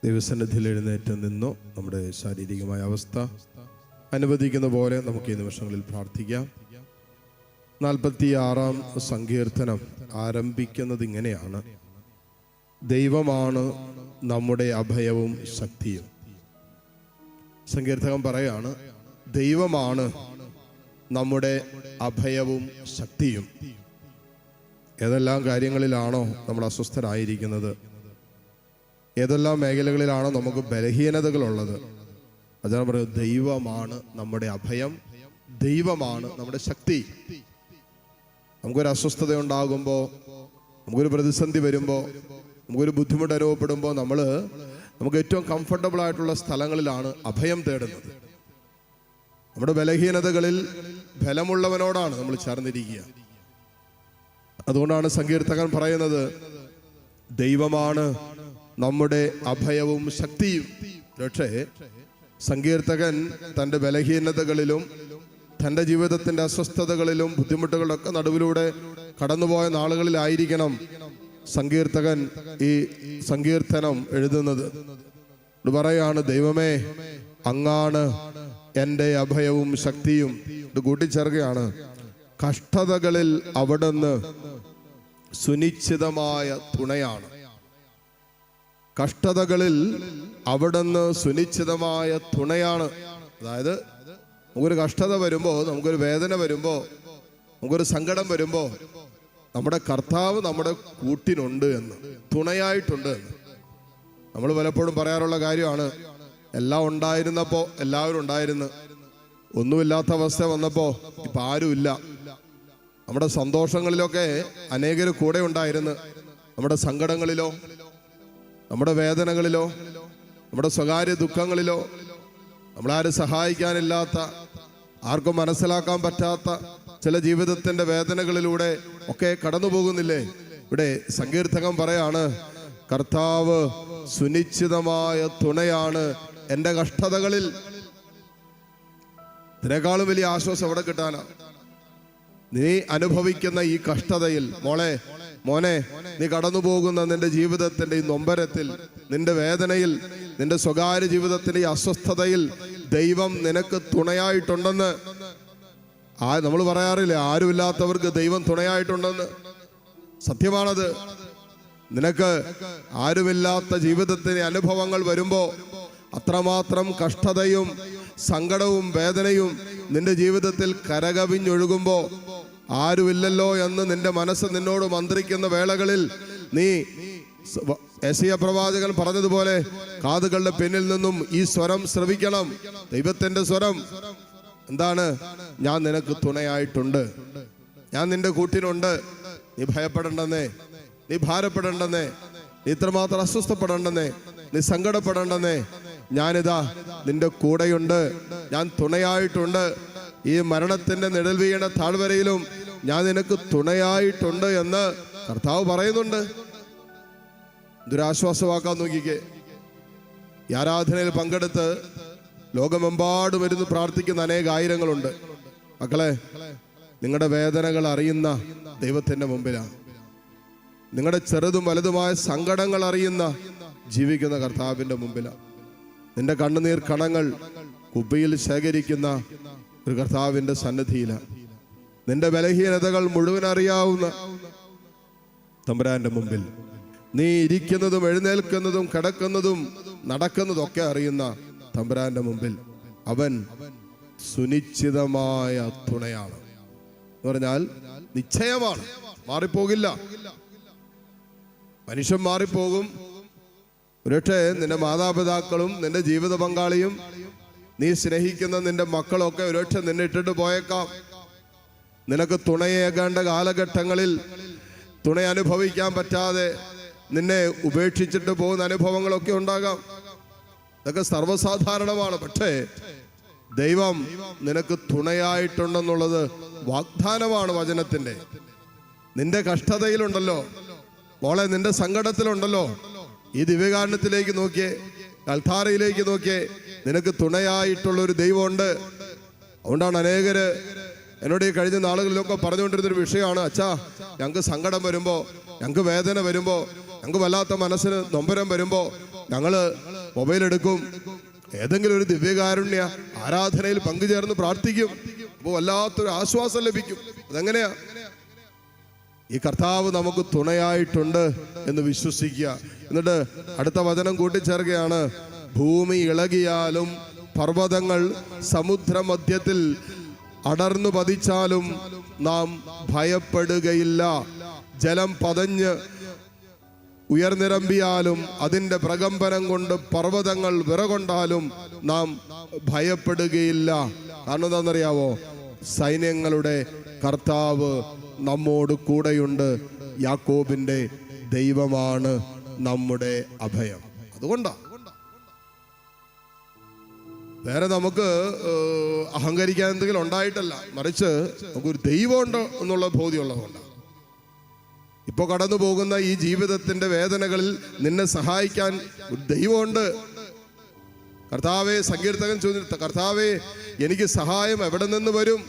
ദൈവസന്നിധിയിൽ എഴുന്നേറ്റ് നിന്നു നമ്മുടെ ശാരീരികമായ അവസ്ഥ അനുവദിക്കുന്ന പോലെ നമുക്ക് ഈ നിമിഷങ്ങളിൽ പ്രാർത്ഥിക്കാം. 46-ാം സങ്കീർത്തനം ആരംഭിക്കുന്നത് ഇങ്ങനെയാണ്: ദൈവമാണ് നമ്മുടെ അഭയവും ശക്തിയും. സങ്കീർത്തകൻ പറയാണ്, ദൈവമാണ് നമ്മുടെ അഭയവും ശക്തിയും. ഏതെല്ലാം കാര്യങ്ങളിലാണോ നമ്മൾ അസ്വസ്ഥരായിരിക്കുന്നത്, ഏതെല്ലാം മേഖലകളിലാണോ നമുക്ക് ബലഹീനതകളുള്ളത്, അതാണ് പറയുന്നത്, ദൈവമാണ് നമ്മുടെ അഭയം, ദൈവമാണ് നമ്മുടെ ശക്തി. നമുക്കൊരു അസ്വസ്ഥത ഉണ്ടാകുമ്പോൾ, നമുക്കൊരു പ്രതിസന്ധി വരുമ്പോൾ, നമുക്കൊരു ബുദ്ധിമുട്ട് അനുഭവപ്പെടുമ്പോൾ നമുക്ക് ഏറ്റവും കംഫർട്ടബിൾ ആയിട്ടുള്ള സ്ഥലങ്ങളിലാണ് അഭയം തേടുന്നത്. നമ്മുടെ ബലഹീനതകളിൽ ബലമുള്ളവനോടാണ് നമ്മൾ ചേർന്നിരിക്കുക. അതുകൊണ്ടാണ് സങ്കീർത്തകൻ പറയുന്നത്, ദൈവമാണ് നമ്മുടെ അഭയവും ശക്തിയും. പക്ഷേ സങ്കീർത്തകൻ തൻ്റെ ബലഹീനതകളിലും തൻ്റെ ജീവിതത്തിൻ്റെ അസ്വസ്ഥതകളിലും ബുദ്ധിമുട്ടുകളൊക്കെ നടുവിലൂടെ കടന്നുപോയ നാളുകളിലായിരിക്കണം സങ്കീർത്തകൻ ഈ സങ്കീർത്തനം എഴുതുന്നത്. പറയാണ്, ദൈവമേ, അങ്ങാണ് എൻ്റെ അഭയവും ശക്തിയും. ഇത് കൂട്ടിച്ചേർക്കുകയാണ്, കഷ്ടതകളിൽ അവിടുന്ന് സുനിശ്ചിതമായ തുണയാണ്. കഷ്ടതകളിൽ അവിടുന്ന് സുനിശ്ചിതമായ തുണയാണ്. അതായത് നമുക്കൊരു കഷ്ടത വരുമ്പോൾ, നമുക്കൊരു വേദന വരുമ്പോൾ, നമുക്കൊരു സങ്കടം വരുമ്പോൾ നമ്മുടെ കർത്താവ് നമ്മുടെ കൂട്ടിനുണ്ട് എന്ന്, തുണയായിട്ടുണ്ട് എന്ന്. നമ്മൾ പലപ്പോഴും പറയാറുള്ള കാര്യമാണ്, എല്ലാം ഉണ്ടായിരുന്നപ്പോൾ എല്ലാവരും ഉണ്ടായിരുന്നു, ഒന്നുമില്ലാത്ത അവസ്ഥ വന്നപ്പോൾ ഇപ്പം ആരുമില്ല. നമ്മുടെ സന്തോഷങ്ങളിലൊക്കെ അനേകർ കൂടെ ഉണ്ടായിരുന്നു, നമ്മുടെ സങ്കടങ്ങളിലോ, നമ്മുടെ വേദനകളിലോ, നമ്മുടെ സ്വകാര്യ ദുഃഖങ്ങളിലോ, നമ്മളാരും സഹായിക്കാനില്ലാത്ത, ആർക്കും മനസ്സിലാക്കാൻ പറ്റാത്ത ചില ജീവിതത്തിൻ്റെ വേദനകളിലൂടെ ഒക്കെ കടന്നു പോകുന്നില്ലേ? ഇവിടെ സങ്കീർത്തകൻ പറയാണ്, കർത്താവ് സുനിശ്ചിതമായ തുണയാണ് എൻ്റെ കഷ്ടതകളിൽ. ഇതിനേക്കാളും വലിയ ആശ്വാസം എവിടെ കിട്ടാനാ? നീ അനുഭവിക്കുന്ന ഈ കഷ്ടതയിൽ, മോനെ, നീ കടന്നു പോകുന്ന നിന്റെ ജീവിതത്തിന്റെ ഈ നൊമ്പരത്തിൽ, നിന്റെ വേദനയിൽ, നിന്റെ സ്വകാര്യ ജീവിതത്തിന്റെ ഈ അസ്വസ്ഥതയിൽ ദൈവം നിനക്ക് തുണയായിട്ടുണ്ടെന്ന്. നമ്മൾ പറയാറില്ലേ, ആരുമില്ലാത്തവർക്ക് ദൈവം തുണയായിട്ടുണ്ടെന്ന്. സത്യമാണത്. നിനക്ക് ആരുമില്ലാത്ത ജീവിതത്തിന് അനുഭവങ്ങൾ വരുമ്പോൾ, അത്രമാത്രം കഷ്ടതയും സങ്കടവും വേദനയും നിന്റെ ജീവിതത്തിൽ കരകവിഞ്ഞൊഴുകുമ്പോൾ, ആരുമില്ലല്ലോ എന്ന് നിന്റെ മനസ്സ് നിന്നോട് മന്ത്രിക്കുന്ന വേളകളിൽ നീ യെശയ്യാ പ്രവാചകൻ പറഞ്ഞതുപോലെ കാതുകളുടെ പിന്നിൽ നിന്നും ഈ സ്വരം ശ്രവിക്കണം. ദൈവത്തിന്റെ സ്വരം എന്താണ്? ഞാൻ നിനക്ക് തുണയായിട്ടുണ്ട്, ഞാൻ നിന്റെ കൂട്ടിനുണ്ട്. നീ ഭയപ്പെടേണ്ടെന്നേ, നീ ഭാരപ്പെടേണ്ടെന്നേ, നീ ഇത്രമാത്രം അസ്വസ്ഥപ്പെടേണ്ടെന്നേ, നീ സങ്കടപ്പെടേണ്ടെന്നേ. ഞാനിതാ നിന്റെ കൂടെയുണ്ട്, ഞാൻ തുണയായിട്ടുണ്ട്. ഈ മരണത്തിന്റെ നിഴൽ വീണ താഴ്വരയിലും ഞാൻ നിനക്ക് തുണയായിട്ടുണ്ട് എന്ന് കർത്താവ് പറയുന്നുണ്ട്. ദുരാശ്വാസമാക്കാൻ നോക്കിക്കേ. ഈ ആരാധനയിൽ പങ്കെടുത്ത് ലോകമെമ്പാടും ഇരുന്ന് പ്രാർത്ഥിക്കുന്ന അനേകായിരങ്ങളുണ്ട്. മക്കളെ, നിങ്ങളുടെ വേദനകൾ അറിയുന്ന ദൈവത്തിന്റെ മുമ്പിലാണ്. നിങ്ങളുടെ ചെറുതും വലുതുമായ സങ്കടങ്ങൾ അറിയുന്ന ജീവിക്കുന്ന കർത്താവിന്റെ മുമ്പിലാണ്. നിന്റെ കണ്ണുനീർ കണങ്ങൾ കുപ്പിയിൽ ശേഖരിക്കുന്ന ഒരു കർത്താവിന്റെ സന്നിധിയിലാണ്. നിന്റെ ബലഹീനതകൾ മുഴുവൻ അറിയാവുന്ന തമ്പുരാന്റെ മുമ്പിൽ, നീ ഇരിക്കുന്നതും എഴുന്നേൽക്കുന്നതും കിടക്കുന്നതും നടക്കുന്നതും ഒക്കെ അറിയുന്ന തമ്പുരാന്റെ മുമ്പിൽ അവൻ സുനിശ്ചിതമായ തുണയാണ്. എന്ന് പറഞ്ഞാൽ നിശ്ചയമാണ്, മാറിപ്പോകില്ല. മനുഷ്യൻ മാറിപ്പോകും. ഒരുപക്ഷെ നിന്റെ മാതാപിതാക്കളും നിന്റെ ജീവിത പങ്കാളിയും നീ സ്നേഹിക്കുന്ന നിന്റെ മക്കളൊക്കെ ഒരുപക്ഷെ നിന്നെ ഇട്ടിട്ട് പോയേക്കാം. നിനക്ക് തുണയേകേണ്ട കാലഘട്ടങ്ങളിൽ തുണ അനുഭവിക്കാൻ പറ്റാതെ നിന്നെ ഉപേക്ഷിച്ചിട്ട് പോകുന്ന അനുഭവങ്ങളൊക്കെ ഉണ്ടാകാം. ഇതൊക്കെ സർവ്വസാധാരണമാണ്. പക്ഷേ ദൈവം നിനക്ക് തുണയായിട്ടുണ്ടെന്നുള്ളത് വാഗ്ദാനമാണ് വചനത്തിന്റെ. നിന്റെ കഷ്ടതയിലുണ്ടല്ലോ മോളെ, നിന്റെ സങ്കടത്തിലുണ്ടല്ലോ, ഈ ദിവ്യകാരുണ്യത്തിലേക്ക് നോക്കിയേ, കൽത്താരയിലേക്ക് നോക്കിയേ, നിനക്ക് തുണയായിട്ടുള്ള ഒരു ദൈവമുണ്ട്. അതുകൊണ്ടാണ് അനേകര് എന്നോട് ഈ കഴിഞ്ഞ നാളുകളിലൊക്കെ പറഞ്ഞുകൊണ്ടിരുന്നൊരു വിഷയമാണ്, അച്ഛാ, ഞങ്ങൾക്ക് സങ്കടം വരുമ്പോൾ, ഞങ്ങൾക്ക് വേദന വരുമ്പോൾ, ഞങ്ങൾക്ക് വല്ലാത്ത മനസ്സിന് നൊമ്പരം വരുമ്പോൾ ഞങ്ങള് മൊബൈൽ എടുക്കും, ഏതെങ്കിലും ഒരു ദിവ്യകാരുണ്യ ആരാധനയിൽ പങ്കുചേർന്ന് പ്രാർത്ഥിക്കും. അപ്പോൾ വല്ലാത്തൊരു ആശ്വാസം ലഭിക്കും. അതെങ്ങനെയാ? ഈ കർത്താവ് നമുക്ക് തുണയായിട്ടുണ്ട് എന്ന് വിശ്വസിക്കുക. എന്നിട്ട് അടുത്ത വചനം കൂട്ടിച്ചേർക്കുകയാണ്, ഭൂമി ഇളകിയാലും പർവ്വതങ്ങൾ സമുദ്രമധ്യത്തിൽ അടർന്നു പതിച്ചാലും നാം ഭയപ്പെടുകയില്ല. ജലം പതഞ്ഞ് ഉയർന്നിരമ്പിയാലും അതിൻ്റെ പ്രകമ്പനം കൊണ്ട് പർവ്വതങ്ങൾ വിറകൊണ്ടാലും നാം ഭയപ്പെടുകയില്ല. കാരണം എന്താണെന്നറിയാവോ? സൈന്യങ്ങളുടെ കർത്താവ് നമ്മോട് കൂടെയുണ്ട്. യാക്കോബിന്റെ ദൈവമാണ് നമ്മുടെ അഭയം. അതുകൊണ്ടാ വേറെ നമുക്ക് അഹങ്കരിക്കാൻ എന്തെങ്കിലും ഉണ്ടായിട്ടല്ല, മറിച്ച് നമുക്കൊരു ദൈവമുണ്ട് എന്നുള്ള ബോധ്യമുള്ളതുകൊണ്ടാണ്. ഇപ്പോൾ കടന്നു പോകുന്ന ഈ ജീവിതത്തിന്റെ വേദനകളിൽ നിന്നെ സഹായിക്കാൻ ഒരു ദൈവമുണ്ട്. കർത്താവേ, സങ്കീർത്തകൻ ചോദിച്ചു, കർത്താവേ എനിക്ക് സഹായം എവിടെ നിന്ന് വരും?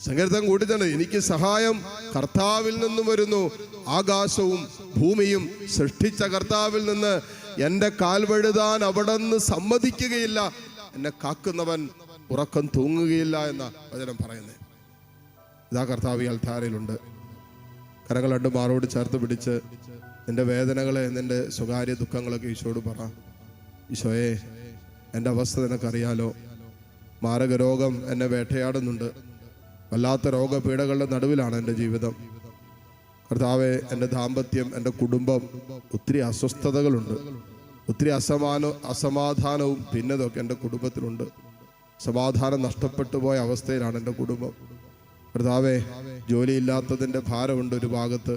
സങ്കീർത്തകൻ കൂട്ടിച്ചാണ്, എനിക്ക് സഹായം കർത്താവിൽ നിന്നും വരുന്നു. ആകാശവും ഭൂമിയും സൃഷ്ടിച്ച കർത്താവിൽ നിന്ന് എൻ്റെ കാൽ വഴുതാൻ അവിടെ നിന്ന് സമ്മതിക്കുകയില്ല. എന്നെ കാക്കുന്നവൻ ഉറക്കം തൂങ്ങുകയില്ല എന്ന വചനം പറയുന്നത്. ഇതാ കർത്താവ് ഈ അൽത്താരയിലുണ്ട്. കരങ്ങൾ രണ്ടും മാറോട് ചേർത്ത് പിടിച്ച് നിന്റെ വേദനകളെ, നിന്റെ സ്വകാര്യ ദുഃഖങ്ങളൊക്കെ ഈശോയോട് പറ. ഈശോയെ, എൻ്റെ അവസ്ഥ നിനക്കറിയാലോ. മാരക രോഗം എന്നെ വേട്ടയാടുന്നുണ്ട്. വല്ലാത്ത രോഗപീഠകളുടെ നടുവിലാണ് എൻ്റെ ജീവിതം. കർത്താവെ, എൻ്റെ ദാമ്പത്യം, എൻ്റെ കുടുംബം, ഒത്തിരി അസ്വസ്ഥതകളുണ്ട്, ഒത്തിരി അസമാധാനവും ഭിന്നതൊക്കെ എൻ്റെ കുടുംബത്തിലുണ്ട്. സമാധാനം നഷ്ടപ്പെട്ടു പോയ അവസ്ഥയിലാണ് എൻ്റെ കുടുംബം. കർത്താവെ, ജോലിയില്ലാത്തതിൻ്റെ ഭാരമുണ്ട് ഒരു ഭാഗത്ത്,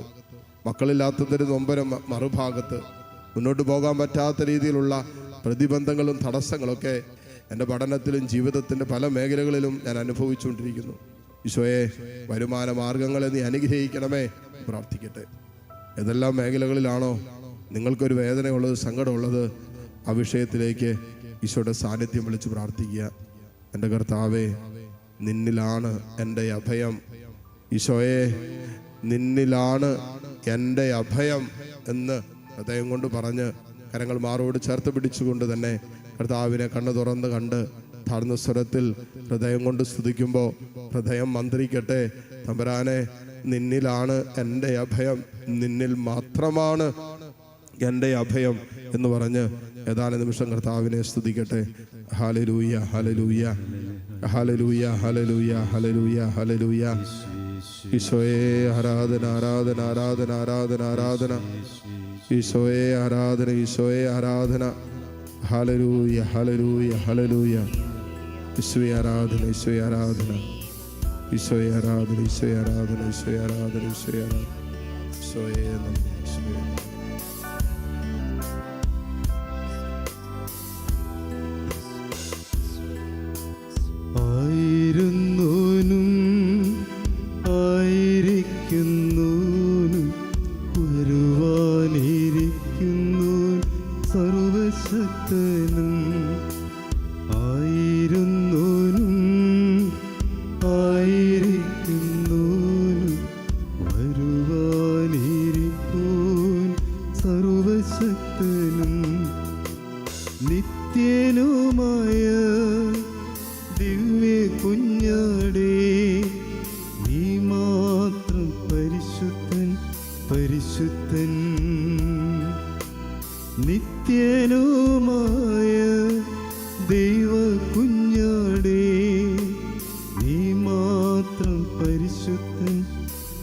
മക്കളില്ലാത്തതിൻ്റെ നൊമ്പരം മറുഭാഗത്ത്, മുന്നോട്ട് പോകാൻ പറ്റാത്ത രീതിയിലുള്ള പ്രതിബന്ധങ്ങളും തടസ്സങ്ങളൊക്കെ എൻ്റെ പഠനത്തിലും ജീവിതത്തിൻ്റെ പല മേഖലകളിലും ഞാൻ അനുഭവിച്ചുകൊണ്ടിരിക്കുന്നു. ഈശോയെ, വരുമാന മാർഗങ്ങളെ നീ അനുഗ്രഹിക്കണമേ പ്രാർത്ഥിക്കട്ടെ. ഏതെല്ലാം മേഖലകളിലാണോ നിങ്ങൾക്കൊരു വേദനയുള്ളത്, സങ്കടമുള്ളത്, ആ വിഷയത്തിലേക്ക് ഈശോയുടെ സാന്നിധ്യം വിളിച്ച് പ്രാർത്ഥിക്കുക. എൻ്റെ കർത്താവേ, നിന്നിലാണ് എൻ്റെ അഭയം. ഈശോയെ, നിന്നിലാണ് എൻ്റെ അഭയം എന്ന് ഹൃദയം കൊണ്ട് പറഞ്ഞ് കരങ്ങൾ മാറോട് ചേർത്ത് പിടിച്ചുകൊണ്ട് തന്നെ കർത്താവിനെ കണ്ണു തുറന്ന് കണ്ട് താഴ്ന്ന സ്വരത്തിൽ ഹൃദയം കൊണ്ട് സ്തുതിക്കുമ്പോൾ ഹൃദയം മന്ത്രിക്കട്ടെ, തമ്പുരാനെ, നിന്നിലാണ് എൻ്റെ അഭയം, നിന്നിൽ മാത്രമാണ് എൻ്റെ അഭയം എന്ന് പറഞ്ഞ് ഏതാനും നിമിഷം കർത്താവിനെ സ്തുതിക്കട്ടെ. ഹല്ലേലൂയ, ഹല്ലേലൂയ, ഹല്ലേലൂയ, ഹല്ലേലൂയ, ഹല്ലേലൂയ, ഹല്ലേലൂയ. ഈശോയെ ആരാധന, ആരാധന, ആരാധന, ആരാധന, ആരാധന. ഈശോയെ ആരാധന, ഈശോയെ ആരാധന. ഹല്ലേലൂയ, ഹല്ലേലൂയ, ഹല്ലേലൂയ. ഈശോയെ ആരാധന, ഈശോയെ ആരാധന, ഈശോയെ ആരാധന, ഈശോയെ ആരാധന, ഈശോയെ ആരാധന, ഈശോയെ ആരാധന. ഈശോയെ നന്ദി, ഈശോയെ ആയിരുന്നോനും ആയിരിക്കുന്നോനും വരുവാനിരിക്കുന്നു സർവശക്തനും. ആയിരുന്നോനും ആയിരിക്കുന്നോനും വരുവാനിരിപ്പോൻ സർവശക്തനും. നിത്യനുമായ ദിവ്യ കുഞ്ഞാടേ, നീ മാത്രം പരിശുദ്ധൻ, പരിശുദ്ധൻ. നിത്യനുമായ ദൈവ കുഞ്ഞാടേ, നീ മാത്രം പരിശുദ്ധൻ,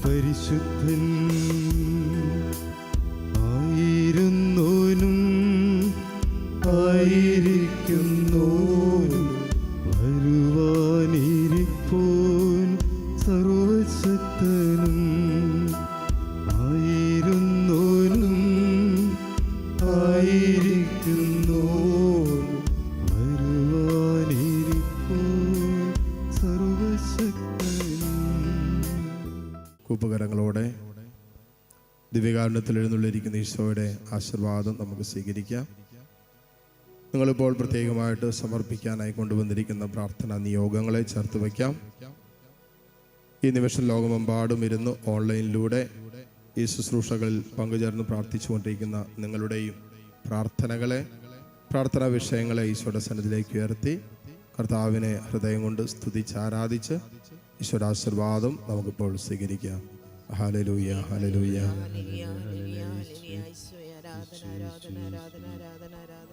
പരിശുദ്ധൻ. ആയിരുന്നോനും ആയിരിക്കുന്നോനും വരുവാനിരിപ്പോൻ സർവശക്തനും. ആയിരുന്നോനും ആയിരിക്കുന്നോനും വരുവാനിരിപ്പോൻ സർവശക്തനും. കൂപ്പുകരങ്ങളോടെ ദിവ്യകാരുണ്യത്തിൽ എഴുന്നള്ളിയിരിക്കുന്ന ഈശോയുടെ ആശീർവാദം നമുക്ക് സ്വീകരിക്കാം. നിങ്ങളിപ്പോൾ പ്രത്യേകമായിട്ട് സമർപ്പിക്കാനായി കൊണ്ടുവന്നിരിക്കുന്ന പ്രാർത്ഥനാ നിയോഗങ്ങളെ ചേർത്ത് വയ്ക്കാം. ഈ നിമിഷം ലോകമെമ്പാടും ഇരുന്ന് ഓൺലൈനിലൂടെ ഈ ശുശ്രൂഷകളിൽ പങ്കുചേർന്ന് പ്രാർത്ഥിച്ചുകൊണ്ടിരിക്കുന്ന നിങ്ങളുടെയും പ്രാർത്ഥനാ വിഷയങ്ങളെ ഈശോയുടെ സന്നിധിയിലേക്ക് ഉയർത്തി കർത്താവിനെ ഹൃദയം കൊണ്ട് സ്തുതിച്ച് ആരാധിച്ച് ഈശ്വരാശീർവാദം നമുക്കിപ്പോൾ സ്വീകരിക്കാം. ഹല്ലേലൂയ, ഹല്ലേലൂയ. ഹല്ലേലൂയ, ഹല്ലേലൂയ, ഹല്ലേലൂയ. ഈശോയെ ആരാധന, ആരാധന, ആരാധന, ആരാധന, ആരാധന.